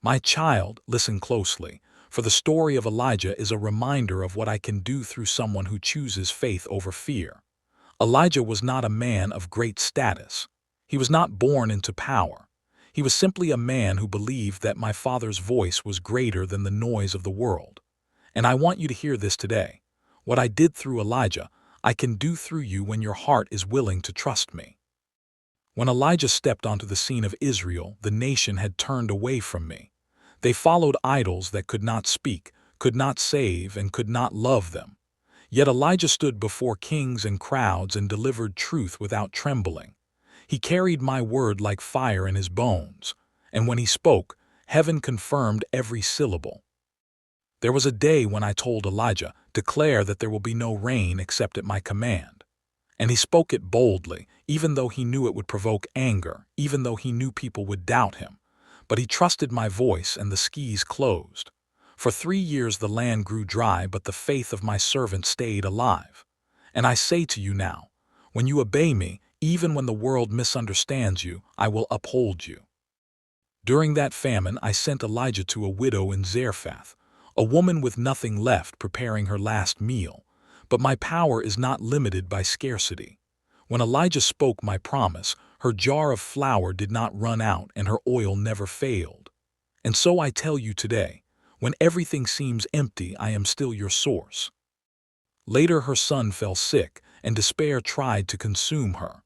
My child, listen closely, for the story of Elijah is a reminder of what I can do through someone who chooses faith over fear. Elijah was not a man of great status. He was not born into power. He was simply a man who believed that my Father's voice was greater than the noise of the world. And I want you to hear this today. What I did through Elijah, I can do through you when your heart is willing to trust me. When Elijah stepped onto the scene of Israel, the nation had turned away from me. They followed idols that could not speak, could not save, and could not love them. Yet Elijah stood before kings and crowds and delivered truth without trembling. He carried my word like fire in his bones, and when he spoke, heaven confirmed every syllable. There was a day when I told Elijah, "Declare that there will be no rain except at my command." And he spoke it boldly, even though he knew it would provoke anger, even though he knew people would doubt him. But he trusted my voice, and the skies closed. For 3 years the land grew dry, but the faith of my servant stayed alive. And I say to you now, when you obey me, even when the world misunderstands you, I will uphold you. During that famine, I sent Elijah to a widow in Zarephath, a woman with nothing left preparing her last meal. But my power is not limited by scarcity. When Elijah spoke my promise, her jar of flour did not run out and her oil never failed. And so I tell you today, when everything seems empty, I am still your source. Later her son fell sick, and despair tried to consume her.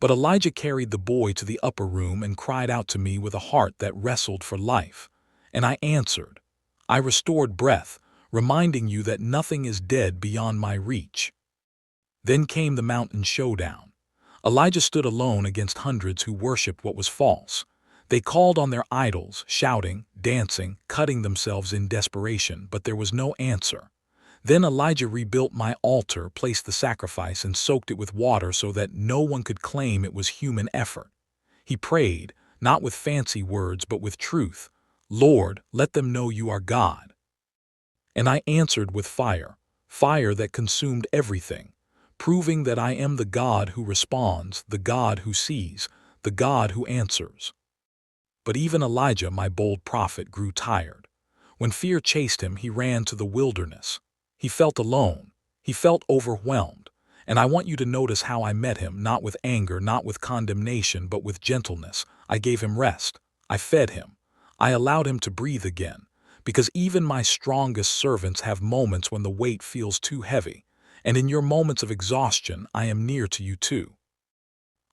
But Elijah carried the boy to the upper room and cried out to me with a heart that wrestled for life. And I answered. I restored breath, reminding you that nothing is dead beyond my reach. Then came the mountain showdown. Elijah stood alone against hundreds who worshipped what was false. They called on their idols, shouting, dancing, cutting themselves in desperation, but there was no answer. Then Elijah rebuilt my altar, placed the sacrifice, and soaked it with water so that no one could claim it was human effort. He prayed, not with fancy words but with truth. Lord, let them know you are God. And I answered with fire, fire that consumed everything, proving that I am the God who responds, the God who sees, the God who answers. But even Elijah, my bold prophet, grew tired. When fear chased him, he ran to the wilderness. He felt alone. He felt overwhelmed. And I want you to notice how I met him, not with anger, not with condemnation, but with gentleness. I gave him rest. I fed him. I allowed him to breathe again. Because even my strongest servants have moments when the weight feels too heavy. And in your moments of exhaustion, I am near to you too.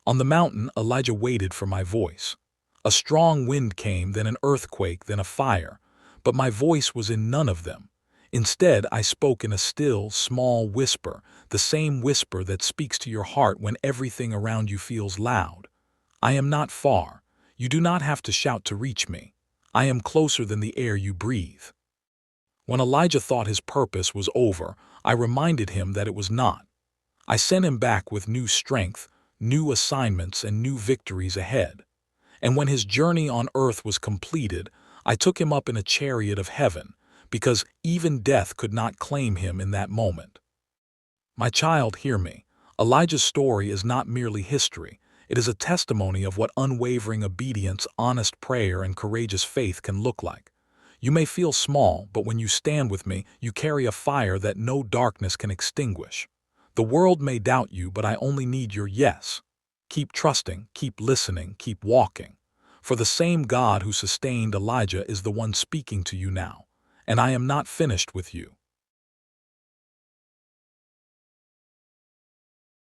On the mountain, Elijah waited for my voice. A strong wind came, then an earthquake, then a fire. But my voice was in none of them. Instead, I spoke in a still, small whisper, the same whisper that speaks to your heart when everything around you feels loud. I am not far. You do not have to shout to reach me. I am closer than the air you breathe. When Elijah thought his purpose was over, I reminded him that it was not. I sent him back with new strength, new assignments, and new victories ahead. And when his journey on earth was completed, I took him up in a chariot of heaven, because even death could not claim him in that moment. My child, hear me. Elijah's story is not merely history. It is a testimony of what unwavering obedience, honest prayer, and courageous faith can look like. You may feel small, but when you stand with me, you carry a fire that no darkness can extinguish. The world may doubt you, but I only need your yes. Keep trusting, keep listening, keep walking. For the same God who sustained Elijah is the one speaking to you now. And I am not finished with you.